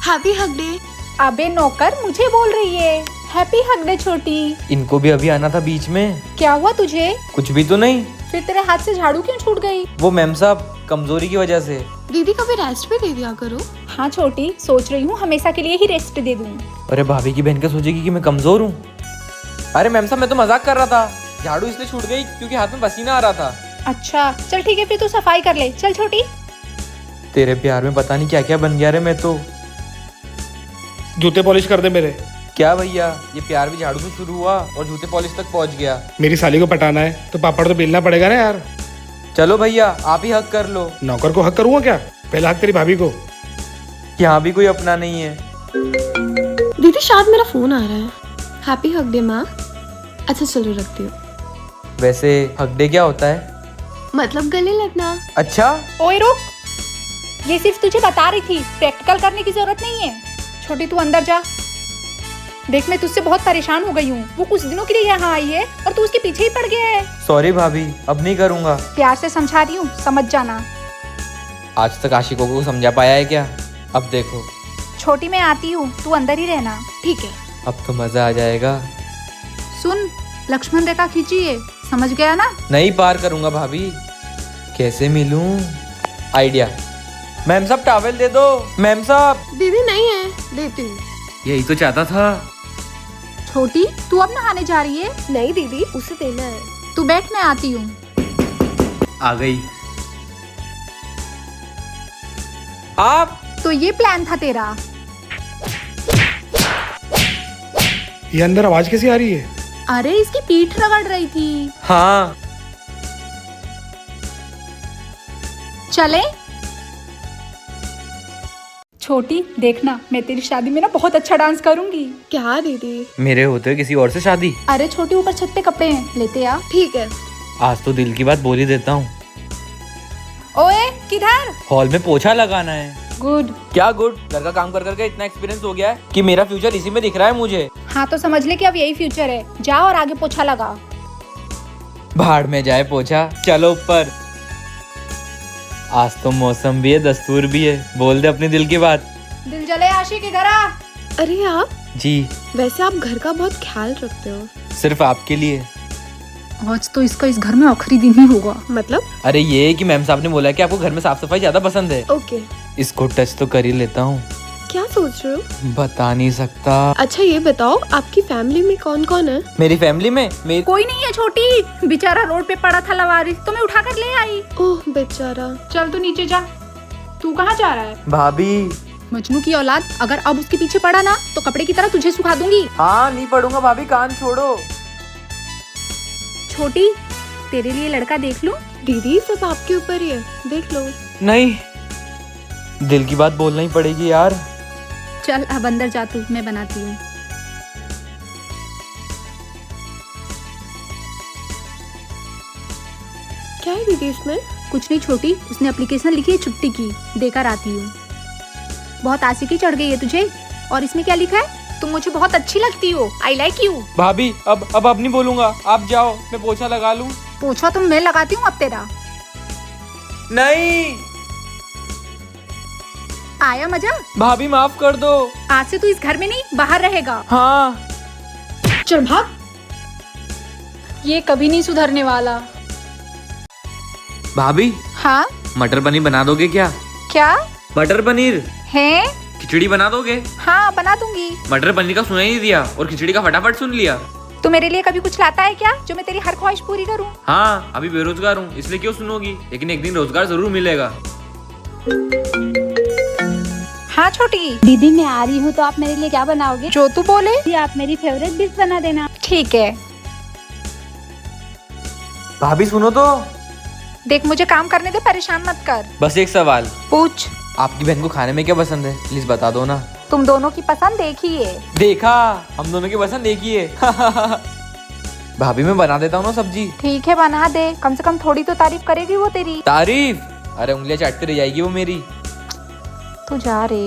Happy hug day. अबे नौकर, मुझे बोल रही है हैप्पी हग डे छोटी। इनको भी अभी आना था बीच में। क्या हुआ तुझे? कुछ भी तो नहीं। फिर तेरे हाथ से झाड़ू क्यों छूट गई? वो मैम साहब कमजोरी की वजह से। दीदी कभी रेस्ट भी दे दिया करो। हाँ छोटी, सोच रही हूँ हमेशा के लिए ही रेस्ट दे दूँ। अरे भाभी की बहन क्या सोचेगी कि मैं कमजोर हूँ। अरे मैम साहब मैं तो मजाक कर रहा था। झाड़ू इसलिए छूट गई क्योंकि हाथ में पसीना आ रहा था। अच्छा चल ठीक है, फिर तू सफाई कर ले। चल छोटी। तेरे प्यार में पता नहीं क्या क्या बन गया रे मैं तो। जूते पॉलिश कर दे मेरे। क्या भैया, ये प्यार भी झाड़ू से शुरू हुआ और जूते पॉलिश तक पहुंच गया। मेरी साली को पटाना है तो पापड़ तो बेलना पड़ेगा ना यार। चलो भैया आप ही हक कर लो। नौकर को हक करूँगा क्या? पहला हक तेरी भाभी को। यहाँ भी कोई अपना नहीं है। दीदी शायद मेरा फोन आ रहा है। हैप्पी हग डे माँ। अच्छा चलो रखती हूँ। वैसे हक डे क्या होता है? मतलब गले लगना। अच्छा ओए रुक, ये सिर्फ तुझे बता रही थी, प्रैक्टिकल करने की जरूरत नहीं है। छोटी तू अंदर जा। देख मैं तुझसे बहुत परेशान हो गई हूँ। वो कुछ दिनों के लिए यहाँ आई है और तू उसके पीछे ही पड़ गया है। सॉरी भाभी, अब नहीं करूँगा। प्यार से समझा रही हूँ, समझ जाना। आज तक आशिकों को समझा पाया है क्या? अब देखो। छोटी मैं आती हूँ, तू अंदर ही रहना। ठीक है। अब तो मजा आ जाएगा। सुन, लक्ष्मण रेखा खींचिए, समझ गया ना? नहीं पार करूंगा भाभी। कैसे मिलूं? आइडिया। मैम साहब टॉवेल दे दो। मैम साहब। दीदी नहीं है, देती हूँ। यही तो चाहता था। छोटी तू अब नहाने जा रही है? नहीं दीदी, उसे देना है। तू बैठ, मैं आती हूँ। आ गई आप। तो ये प्लान था तेरा? ये अंदर आवाज कैसी आ रही है? अरे इसकी पीठ रगड़ रही थी। हाँ चले। छोटी देखना, मैं तेरी शादी में ना बहुत अच्छा डांस करूंगी। क्या दीदी? मेरे होते हुए किसी और से शादी? अरे छोटी ऊपर छत पे कपड़े हैं, लेते आ। ठीक है। आज तो दिल की बात बोल ही देता हूँ। ओए किधर? हॉल में पोछा लगाना है। गुड। क्या गुड? घर का काम कर करके इतना एक्सपीरियंस हो गया है कि मेरा फ्यूचर इसी में दिख रहा है मुझे। हाँ तो समझ ले कि अब यही फ्यूचर है। जा और आगे पोछा लगा। भाड़ में जाए पोछा, चलो ऊपर। आज तो मौसम भी है, दस्तूर भी है। बोल दे अपने दिल की बात। दिल जले आशिक, इधर आ। अरे आप, जी वैसे आप घर का बहुत ख्याल रखते हो। सिर्फ आपके लिए। आज तो इसका इस घर में आखिरी दिन ही होगा। मतलब? अरे ये कि मैम साहब ने बोला कि आपको घर में साफ सफाई ज्यादा पसंद है। ओके। इसको टच तो कर ही लेता हूँ। क्या सोच रहे हो? बता नहीं सकता। अच्छा ये बताओ, आपकी फैमिली में कौन कौन है? मेरी फैमिली में मेरी कोई नहीं है छोटी, बेचारा रोड पे पड़ा था लवारिस, तो मैं उठा कर ले आई। ओह बेचारा। चल तू नीचे जा। तू कहाँ जा रहा है? भाभी। मजनू की औलाद, अगर अब उसके पीछे पड़ा ना तो कपड़े की तरह तुझे सुखा दूंगी। हाँ नहीं पढ़ूंगा भाभी, कान छोड़ो। छोटी तेरे लिए लड़का देख लूं? दीदी सब आपके ऊपर ही है, देख लो। नहीं, दिल की बात बोलना ही पड़ेगी यार। चल अब अंदर जा तू, मैं बनाती हूँ। क्या है दीदी इसमें? कुछ नहीं छोटी, उसने एप्लीकेशन लिखी है छुट्टी की, देकर आती हूँ। बहुत आशिकी चढ़ गई है तुझे। और इसमें क्या लिखा है? तुम मुझे बहुत अच्छी लगती हो, आई लाइक यू। भाभी अब नहीं बोलूंगा, आप जाओ, मैं पोछा लगा लूं। पोछा तो मैं लगाती हूँ अब तेरा। नहीं आया मजा? भाभी माफ कर दो। आज से तू इस घर में नहीं, बाहर रहेगा। हाँ चल भाग। ये कभी नहीं सुधरने वाला। भाभी, हाँ मटर पनीर बना दोगे क्या? क्या मटर पनीर। है? खिचड़ी बना दोगे? हाँ बना दूंगी। मटर पनीर का सुना ही नहीं दिया और खिचड़ी का फटाफट सुन लिया। तू मेरे लिए कभी कुछ लाता है क्या, जो मैं तेरी हर ख्वाहिश पूरी करूँ? हाँ अभी बेरोजगार हूँ इसलिए क्यों सुनोगी, लेकिन एक दिन रोजगार जरूर मिलेगा। हाँ छोटी। दीदी मैं आ रही हूँ तो आप मेरे लिए क्या बनाओगे? जो तू बोले। जी आप मेरी फेवरेट डिश बना देना। ठीक है। भाभी सुनो तो। देख मुझे काम करने दे, परेशान मत कर। बस एक सवाल, पूछ। आपकी बहन को खाने में क्या पसंद है, प्लीज बता दो ना। तुम दोनों की पसंद देखी है। देखा, हम दोनों की पसंद एक ही है। भाभी मैं बना देता हूँ ना सब्जी। ठीक है बना दे, कम से कम थोड़ी तो तारीफ करेगी वो तेरी। तारीफ? अरे उंगलियां चाटती रह जाएगी वो मेरी। तू जा रे।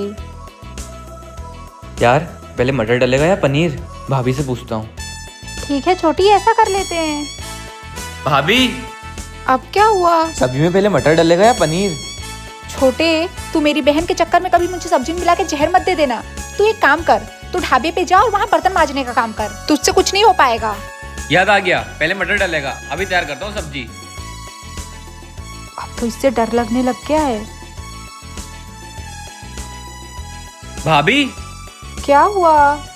यार पहले मटर डलेगा या पनीर, भाभी से पूछता हूँ। ठीक है छोटी, ऐसा कर लेते हैं। भाभी अब क्या हुआ? सब्जी में पहले मटर डलेगा या पनीर? छोटे तू मेरी बहन के चक्कर में कभी मुझे सब्जी में मिला के जहर मत दे देना। तू एक काम कर, तू ढाबे पे जा और वहाँ बर्तन मांजने का काम कर, तुझसे कुछ नहीं हो पाएगा। याद आ गया, पहले मटर डलेगा, अभी तैयार करता हूँ सब्जी। अब तो इससे डर लगने लग गया है। भाभी क्या हुआ?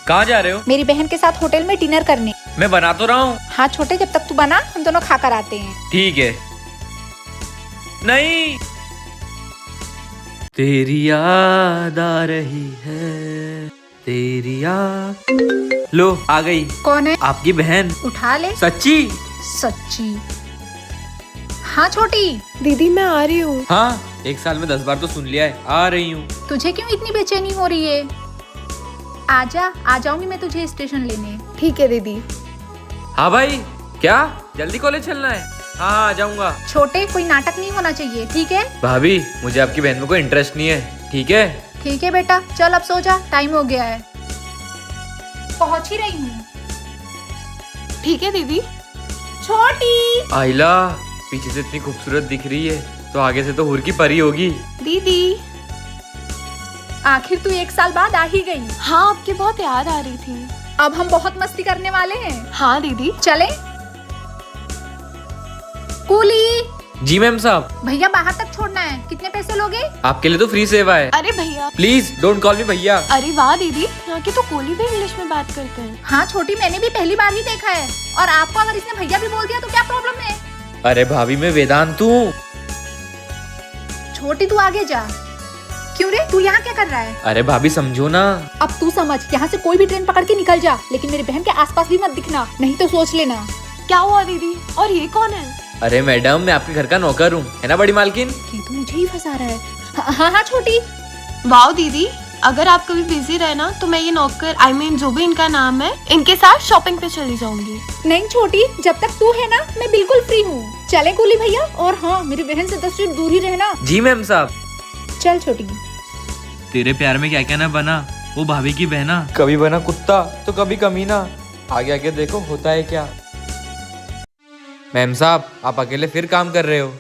कहाँ जा रहे हो? मेरी बहन के साथ होटल में डिनर करने। मैं बना तो रहा हूँ। हाँ छोटे, जब तक तू बना हम दोनों खा कर आते हैं। ठीक है। नहीं, तेरी याद आ रही है, तेरी याद। लो आ गई। कौन है? आपकी बहन। उठा ले। सच्ची? सच्ची? हाँ छोटी। दीदी मैं आ रही हूँ। हाँ, एक साल में 10 बार तो सुन लिया है, आ रही हूँ। तुझे क्यों इतनी बेचैनी हो रही है? आजा, आ जाऊंगी मैं तुझे स्टेशन लेने। ठीक है दीदी। हाँ भाई, क्या जल्दी कॉलेज चलना है? हाँ आ जाऊंगा। छोटे, कोई नाटक नहीं होना चाहिए, ठीक है? भाभी, मुझे आपकी बहन में कोई इंटरेस्ट नहीं है, ठीक है? ठीक है बेटा, चल अब सो जा, टाइम हो गया है। पहुंच ही रही हूँ। ठीक है दीदी। छोटी। आइला पीछे से इतनी खूबसूरत दिख रही है, तो आगे से तो हूर की परी होगी। दीदी। आखिर तू 1 साल बाद आ ही गई। हाँ, आपकी बहुत याद आ रही थी। अब हम बहुत मस्ती करने वाले हैं। हाँ दीदी। चले? कूली। जी मैम साहब। भैया बाहर तक छोड़ना है, कितने पैसे लोगे? आपके लिए तो फ्री सेवा है। अरे भैया। प्लीज डोंट कॉल मी भैया। अरे वाह दीदी, यहाँ के तो कोली भी इंग्लिश में बात करते हैं। हाँ छोटी, मैंने भी पहली बार ही देखा है। और आपको अगर इसने भैया भी बोल दिया तो क्या प्रॉब्लम है? अरे भाभी, मैं वेदांत हूँ। छोटी तू आगे जा। क्यों रे, तू यहाँ क्या कर रहा है? अरे भाभी समझो ना। अब तू समझ, यहाँ से कोई भी ट्रेन पकड़ के निकल जा, लेकिन मेरी बहन के आसपास भी मत दिखना, नहीं तो सोच लेना। क्या हुआ दीदी? और ये कौन है? अरे मैडम, मैं आपके घर का नौकर हूँ, है ना बड़ी मालकिन? ये तो मुझे ही फंसा रहा है। हाँ हाँ छोटी। वाह दीदी, अगर आप कभी बिजी रहे ना तो मैं ये नौकर जो भी इनका नाम है, इनके साथ शॉपिंग पे चली जाऊंगी। नहीं छोटी, जब तक तू है ना मैं बिल्कुल फ्री हूँ। चले कूली भैया, और हाँ मेरी बहन से 10 फीट दूर ही रहना। जी मैम साहब। चल छोटी। तेरे प्यार में क्या क्या ना बना, वो भाभी की बहना। कभी बना कुत्ता तो कभी कमीना, आगे आगे देखो होता है क्या। मैम साहब, आप अकेले फिर काम कर रहे हो?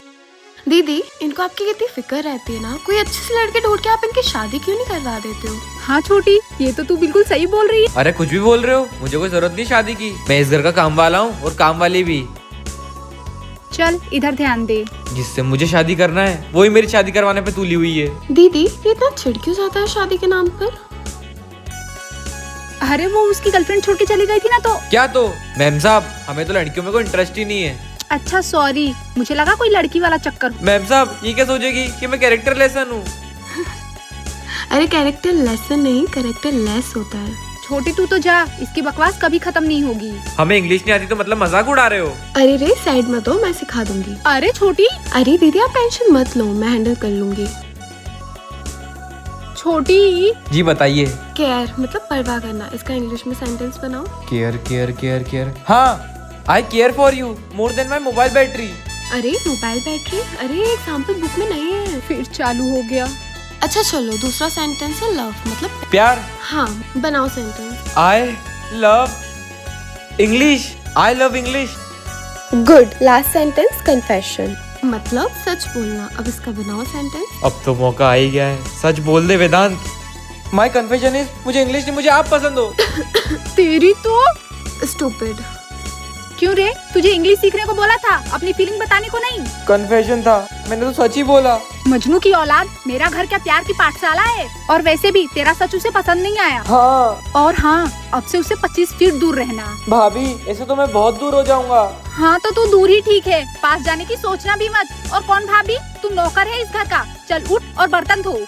दीदी, इनको आपकी कितनी फिक्र रहती है ना, कोई अच्छे से लड़के ढूंढ के आप इनकी शादी क्यों नहीं करवा देते हो? हाँ छोटी, ये तो तू बिल्कुल सही बोल रही है। अरे कुछ भी बोल रहे हो, मुझे कोई जरूरत नहीं शादी की। मैं इस घर का काम वाला हूँ और काम वाली भी। चल इधर ध्यान दे। जिससे मुझे शादी करना है वही मेरी शादी करवाने पे तुली हुई है। दीदी, ये इतना चिढ़ क्यों जाता है शादी के नाम पर? अरे वो उसकी गर्लफ्रेंड छोड़ के चली गई थी ना तो। क्या तो? मैम साहब, हमें तो लड़कियों में कोई इंटरेस्ट ही नहीं है। अच्छा सॉरी, मुझे लगा कोई लड़की वाला चक्कर। मैम साहब, ये क्या सोचेगी कि मैं कैरेक्टर लेसन हूँ? अरे कैरेक्टर लेसन नहीं, कैरेक्टर लेस होता है। छोटी तू तो जा, इसकी बकवास कभी खत्म नहीं होगी। हमें इंग्लिश नहीं आती तो मतलब मजाक उड़ा रहे हो? अरे रे, साइड मत हो, मैं सिखा दूंगी। अरे छोटी। अरे दीदी, आप टेंशन मत लो, मैं हैंडल कर लूंगी। छोटी। जी बताइए। केयर मतलब परवाह करना, इसका इंग्लिश में सेंटेंस बनाओ। Care care care care. हाँ, I care for you more than my mobile battery. अरे मोबाइल बैटरी, अरे एग्जाम्पल बुक में नहीं है। फिर चालू हो गया। अच्छा चलो, दूसरा सेंटेंस है लव मतलब प्यार। हाँ, बनाओ sentence. I love English. I love English. Good. Last sentence confession मतलब सच बोलना। अब इसका बनाओ सेंटेंस। अब तो मौका आ ही गया है, सच बोल दे वेदांत। माई कन्फेशन इज, मुझे इंग्लिश नहीं, मुझे आप पसंद हो। तेरी तो। स्टूपिड। क्यों रे, तुझे इंग्लिश सीखने को बोला था, अपनी फीलिंग बताने को नहीं। कन्फेशन था, मैंने तो सच ही बोला। मजनू की औलाद, मेरा घर क्या प्यार की पाठशाला है? और वैसे भी तेरा सच उसे पसंद नहीं आया। हाँ। और हाँ, अब से उसे 25 फीट दूर रहना। भाभी, ऐसे तो मैं बहुत दूर हो जाऊंगा। हाँ तो तू दूर ही ठीक है, पास जाने की सोचना भी मत। और कौन भाभी, तू नौकर है इस घर का। चल उठ और बर्तन धो।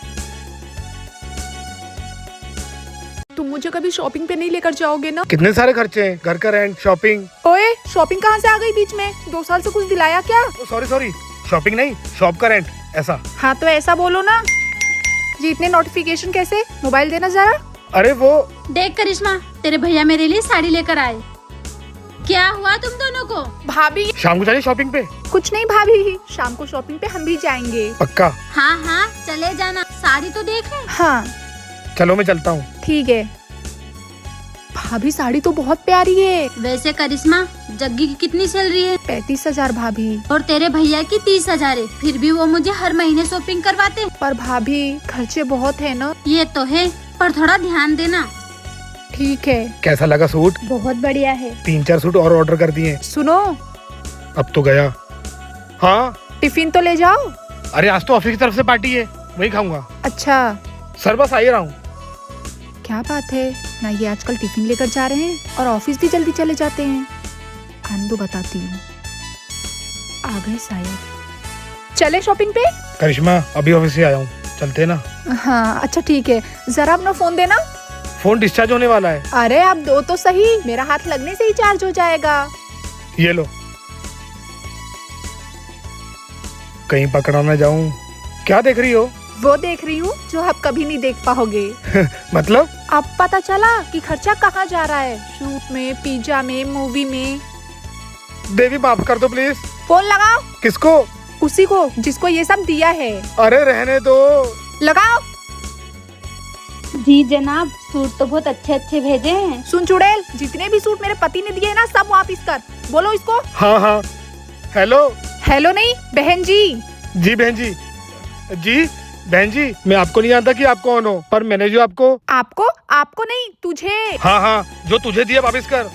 तुम मुझे कभी शॉपिंग पे नहीं लेकर जाओगे ना? कितने सारे खर्चे हैं, घर का रेंट, शॉपिंग। ओए, शॉपिंग कहाँ से आ गई बीच में? 2 साल से कुछ दिलाया क्या? सॉरी, शॉपिंग नहीं, शॉप का रेंट ऐसा। हाँ तो ऐसा बोलो ना। ये इतने नोटिफिकेशन कैसे? मोबाइल देना जरा। अरे वो देख करिश्मा, तेरे भैया मेरे लिए साड़ी लेकर आए। क्या हुआ तुम दोनों को? भाभी। शाम को चले शॉपिंग पे? कुछ नहीं भाभी, शाम को शॉपिंग पे हम भी जाएंगे। पक्का? हाँ हाँ चले जाना, साड़ी तो देख ले। हाँ चलो मैं चलता हूँ। ठीक है। भाभी साड़ी तो बहुत प्यारी है। वैसे करिश्मा, जग्गी की कितनी सैलरी है? 35,000 भाभी। और तेरे भैया की 30,000 है, फिर भी वो मुझे हर महीने शॉपिंग करवाते। पर भाभी खर्चे बहुत है ना। ये तो है, पर थोड़ा ध्यान देना। ठीक है। कैसा लगा सूट? बहुत बढ़िया है। 3-4 सूट और ऑर्डर कर दिए। सुनो, अब तो गया। हाँ, टिफिन तो ले जाओ। अरे आज तो ऑफिस की तरफ से पार्टी है, वही खाऊंगा। अच्छा, सर बस आ ही रहा हूँ। क्या बात है ना, ये आजकल टिफिन लेकर जा रहे हैं और ऑफिस भी जल्दी चले जाते हैं। आंदो बताती हूँ, आ गए शायद। चले शॉपिंग पे? करिश्मा अभी ऑफिस से आया हूँ, चलते हैं ना। हाँ अच्छा ठीक है, जरा अपना फोन देना। फोन डिस्चार्ज होने वाला है। अरे आप दो तो सही, मेरा हाथ लगने से ही चार्ज हो जाएगा। ये लो। कहीं पकड़ा ना जाऊं। क्या देख रही हो? वो देख रही हूँ जो आप कभी नहीं देख पाओगे। मतलब? अब पता चला कि खर्चा कहाँ जा रहा है, शूट में, पिज्जा में, मूवी में। देवी माफ कर दो प्लीज। फोन लगाओ। किसको? उसी को जिसको ये सब दिया है। अरे रहने दो। लगाओ। जी जनाब, सूट तो बहुत अच्छे अच्छे भेजे हैं। सुन चुड़ैल, जितने भी सूट मेरे पति ने दिए ना सब वापस कर। बोलो इसको। हाँ हाँ। हेलो। हेलो नहीं, बहन जी। जी बहन जी। जी बहन जी, मैं आपको नहीं जानता कि आप कौन हो, पर मैंने जो आपको आपको नहीं, तुझे। हाँ हाँ, जो तुझे दिया वापस कर।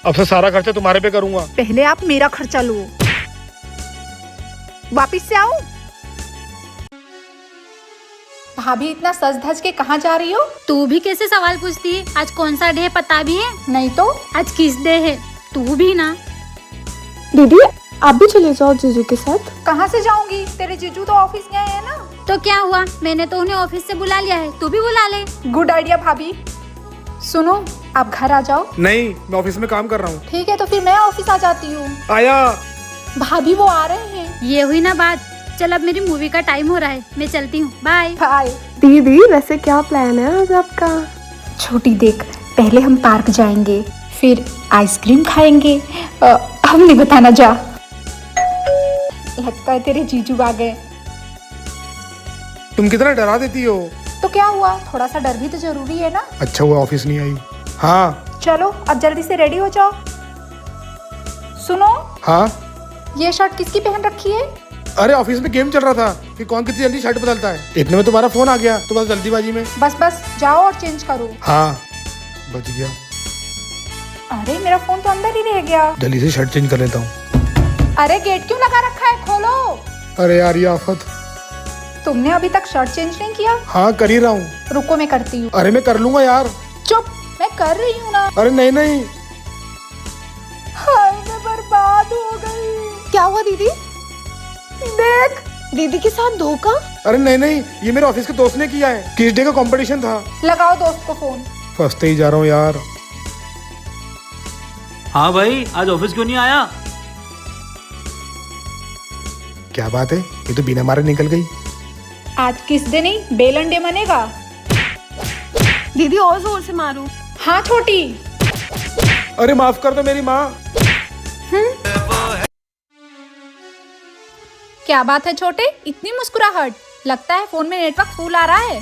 अब से सारा खर्चा तुम्हारे पे करूंगा। पहले आप मेरा खर्चा लो। वापिस से आओ। भाभी इतना सज धज के कहाँ जा रही हो? तू भी कैसे सवाल पूछती है? आज कौन सा डे है पता भी है? नहीं तो। आज किस डे है? तू भी ना। दीदी आप भी चले जाओ जीजू के साथ। कहाँ से जाऊंगी, तेरे जीजू तो ऑफिस गए हैं ना। तो क्या हुआ, मैंने तो उन्हें ऑफिस से बुला लिया है, तू भी बुला ले। गुड आइडिया भाभी। सुनो, आप घर आ जाओ। नहीं, मैं ऑफिस में काम कर रहा हूँ। ठीक है तो फिर मैं ऑफिस आ जाती हूँ। आया। भाभी वो आ रहे हैं। ये हुई ना बात। चल अब मेरी मूवी का टाइम हो रहा है, मैं चलती हूँ, बाय। बाय। दीदी वैसे क्या प्लान है आज आपका? छोटी देख, पहले हम पार्क जाएंगे, फिर आइसक्रीम खाएंगे। हम नहीं बताना, जा। लगता है तेरे जीजू आ गए। तुम कितना डरा देती हो। तो क्या हुआ, थोड़ा सा डर भी तो जरूरी है ना। अच्छा हुआ ऑफिस नहीं आई। हाँ। चलो अब जल्दी से रेडी हो जाओ। सुनो। हाँ। ये शर्ट किसकी पहन रखी है? अरे ऑफिस में गेम चल रहा था कि कौन कितनी जल्दी शर्ट बदलता है, इतने में तुम्हारा फोन आ गया तो बस जल्दीबाजी में। बस जाओ और चेंज करो। हाँ बच गया। अरे मेरा फोन तो अंदर ही रह गया। जल्दी से शर्ट चेंज कर लेता हूँ। अरे गेट क्यों लगा रखा है, खोलो। अरे यार ये आफत। तुमने अभी तक शर्ट चेंज नहीं किया? हाँ कर ही रहा हूँ। रुको मैं करती हूँ। अरे मैं कर लूंगा यार। चुप, मैं कर रही हूँ ना। अरे नहीं नहीं। हाय मैं बर्बाद हो गई। क्या हुआ दीदी? देख। दीदी के साथ धोखा? अरे नहीं नहीं, ये मेरे ऑफिस के दोस्त ने किया है, किस डे का कंपटीशन था। लगाओ दोस्त को फोन। फंसते ही जा रहा हूँ यार। हाँ भाई, आज ऑफिस क्यों नहीं आया? क्या बात है, ये तो बिना मारे निकल गई। आज किस दिन नहीं बेलन डे मनेगा। दीदी और जोर से मारो। हाँ छोटी। अरे माफ कर दो मेरी माँ। क्या बात है छोटे, इतनी मुस्कुराहट? लगता है फोन में नेटवर्क फुल आ रहा है।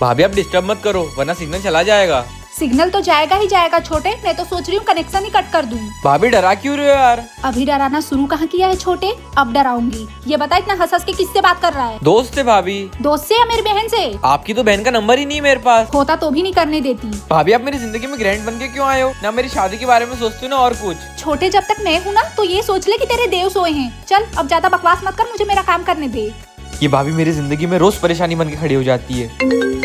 भाभी आप डिस्टर्ब मत करो वरना सिग्नल चला जाएगा। सिग्नल तो जाएगा ही जाएगा छोटे, मैं तो सोच रही हूँ कनेक्शन ही कट कर दूँ। भाभी डरा क्यों रहे हो यार? अभी डराना शुरू कहाँ किया है छोटे, अब डराऊंगी। ये बता इतना हंस हंस के किससे बात कर रहा है? दोस्त थे भाभी। दोस्त से या मेरी बहन से? आपकी तो बहन का नंबर ही नहीं है मेरे पास। होता तो भी नहीं करने देती। भाभी आप मेरी जिंदगी में ग्रैंड बन के क्यों आए हो? ना मेरी शादी के बारे में सोचते हो ना और कुछ। छोटे जब तक मैं हूँ ना तो ये सोच ले कि तेरे देव सोए हैं। चल अब ज्यादा बकवास मत कर, मुझे मेरा काम करने दे। ये भाभी मेरी जिंदगी में रोज परेशानी बन के खड़ी हो जाती है।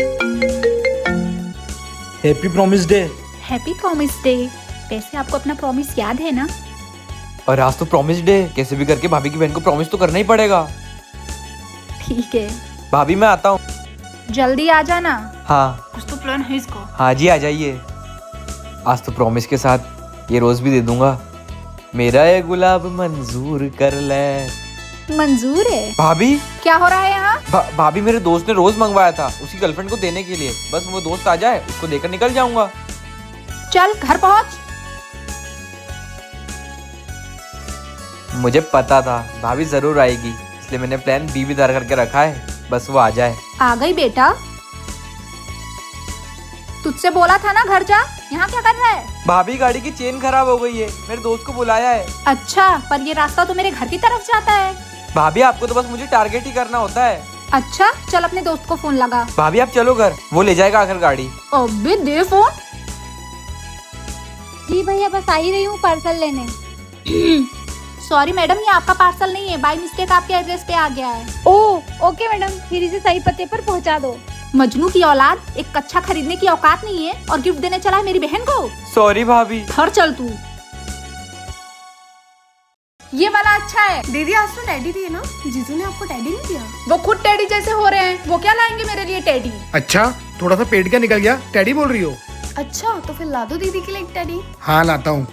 Happy promise day. Happy promise day. वैसे आपको अपना प्रॉमिस याद है ना? और आज तो प्रॉमिस डे, कैसे भी करके भाभी की बहन को प्रॉमिस तो करना ही पड़ेगा। ठीक है, भाभी मैं आता हूँ। जल्दी आ जाना। हाँ कुछ तो प्लान है इसको। हाँ जी आ जाइए। आज तो प्रॉमिस के साथ ये रोज भी दे दूंगा। मेरा ये गुलाब मंजूर कर ले। मंजूर है। भाभी क्या हो रहा है यहाँ? भाभी मेरे दोस्त ने रोज मंगवाया था उसकी गर्लफ्रेंड को देने के लिए, बस वो दोस्त आ जाए उसको देकर निकल जाऊंगा। चल घर पहुँच। मुझे पता था भाभी जरूर आएगी, इसलिए मैंने प्लान बी भी तैयार करके रखा है, बस वो आ जाए। आ गई बेटा। तुझसे बोला था ना घर जा। यहाँ क्या कर रहा है? भाभी गाड़ी की चेन खराब हो गई है, मेरे दोस्त को बुलाया है। अच्छा, पर ये रास्ता तो मेरे घर की तरफ जाता है। भाभी आपको तो बस मुझे टारगेट ही करना होता है। अच्छा, चल अपने दोस्त को फोन लगा। भाभी आप चलो घर, वो ले जाएगा आखिर गाड़ी। अबे दे फोन। जी भैया बस आ ही रही हूँ पार्सल लेने। सॉरी मैडम, ये आपका पार्सल नहीं है, बाय मिस्टेक आपके एड्रेस पे आ गया है। ओह ओके मैडम, फिर इसे सही पते पर पहुँचा दो। मजनू की औलाद, एक कच्चा खरीदने की औकात नहीं है और गिफ्ट देने चला है मेरी बहन को। सॉरी भाभी। घर चल तू। ये वाला अच्छा है। दीदी आज तो टेडी दिए ना, जीजू ने आपको टेडी नहीं दिया? वो खुद टेडी जैसे हो रहे हैं, वो क्या लाएंगे मेरे लिए टेडी? अच्छा, थोड़ा सा पेट क्या निकल गया, टैडी बोल रही हो? अच्छा तो फिर ला दो दीदी के लिए एक टेडी। हाँ लाता हूँ।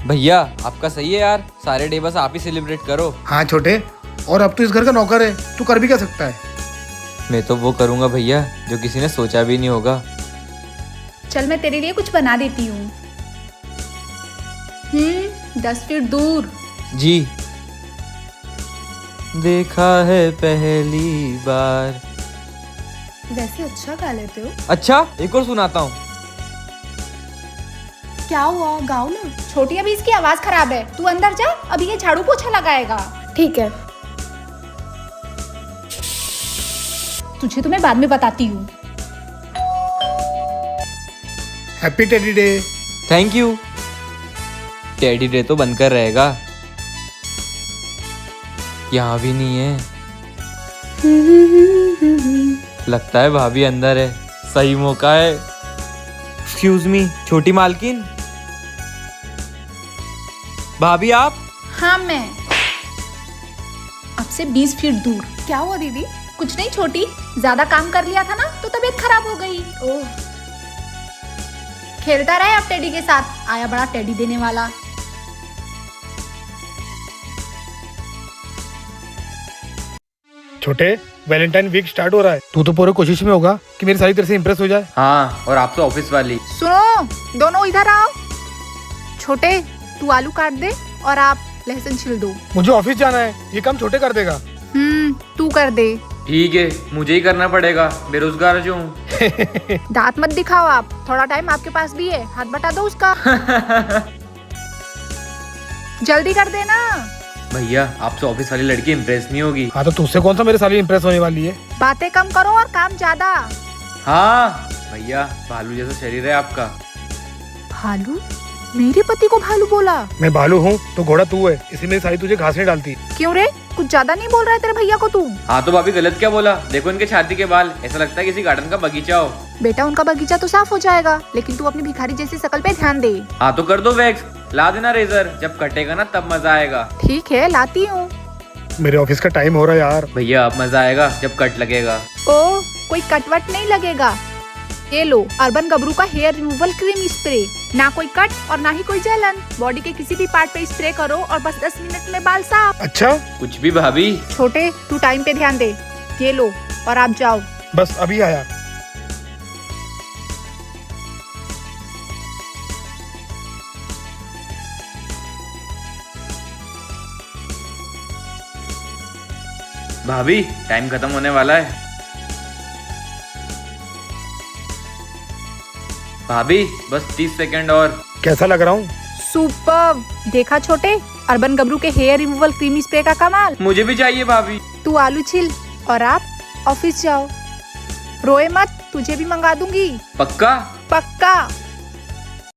भैया आपका सही है यार, सारे डे बस आप ही सेलिब्रेट करो। हाँ छोटे, और अब तो इस घर का नौकर है, तू कर भी क्या सकता है? मैं तो वो करूँगा भैया जो किसी ने सोचा भी नहीं होगा। चल मैं तेरे लिए कुछ बना देती हूँ। 10 फीट दूर। जी। देखा है पहली बार। वैसे अच्छा गा लेते हो। अच्छा एक और सुनाता हूँ। क्या हुआ, गाओ ना। छोटी, अभी इसकी आवाज खराब है, तू अंदर जा, अभी ये झाड़ू पोछा लगाएगा। ठीक है। तुझे तो मैं बाद में बताती हूँ। Happy teddy day. Thank you. Teddy day तो बनकर रहेगा। यहाँ भी नहीं है। लगता है भाभी अंदर है, सही मौका है। एक्सक्यूज मी, छोटी मालकिन। भाभी आप? हाँ मैं। अब से 20 फीट दूर। क्या हुआ दीदी? कुछ नहीं छोटी, ज्यादा काम कर लिया था ना तो तबीयत खराब हो गई। ओह, खेलता रहे अब टेडी के साथ, आया बड़ा टेडी देने वाला। छोटे, वैलेंटाइन वीक स्टार्ट हो रहा है, तू तो पूरी कोशिश में होगा कि मेरी सारी तरह से इम्प्रेस हो जाए। हाँ, और आप तो ऑफिस वाली। सुनो, दोनों इधर आओ। छोटे, तू आलू काट दे और आप लहसुन छिल दो। मुझे ऑफिस जाना है, ये काम छोटे कर देगा। तू कर दे। ठीक है, मुझे ही करना पड़ेगा, बेरोजगार जो हूँ। दांत मत दिखाओ आप, थोड़ा टाइम आपके पास भी है, हाथ बटा दो उसका। जल्दी कर देना। भैया आपसे ऑफिस वाली लड़की इम्प्रेस नहीं होगी। हाँ तो तुझसे कौन सा मेरे साली इम्प्रेस होने वाली है? बातें कम करो और काम ज्यादा। हाँ भैया, भालू जैसा शरीर है आपका। भालू? मेरे पति को भालू बोला? मैं भालू हूँ तो घोड़ा तू है, इसी में साली तुझे घास नहीं डालती। क्यों रे, कुछ ज्यादा नहीं बोल रहा है तेरे भैया को तू? हाँ तो भाभी गलत क्या बोला? देखो इनके छाती के बाल, ऐसा लगता है किसी गार्डन का बगीचा हो। बेटा उनका बगीचा तो साफ हो जाएगा, लेकिन तू अपनी भिखारी जैसी शकल पे ध्यान दे। हाँ तो कर दो वैक्स, ला देना रेजर, जब कटेगा ना तब मजा आएगा। ठीक है, लाती हूँ। मेरे ऑफिस का टाइम हो रहा है यार। भैया अब मजा आएगा जब कट लगेगा। ओ, कोई कटवट नहीं लगेगा। ये लो, अर्बन गबरू का हेयर रिमूवल क्रीम स्प्रे। ना कोई कट और ना ही कोई जलन, बॉडी के किसी भी पार्ट पे स्प्रे करो और बस 10 मिनट में बाल साफ। अच्छा, कुछ भी भाभी। छोटे, तू टाइम पे ध्यान दे। ये लो और आप जाओ। बस अभी आया। भाभी टाइम खत्म होने वाला है। भाभी बस 30 सेकंड और। कैसा लग रहा हूँ? सुपर्ब। देखा छोटे, अर्बन गबरू के हेयर रिमूवल क्रीम स्प्रे का कमाल। मुझे भी चाहिए भाभी। तू आलू छिल और आप ऑफिस जाओ। रोए मत, तुझे भी मंगा दूंगी। पक्का? पक्का।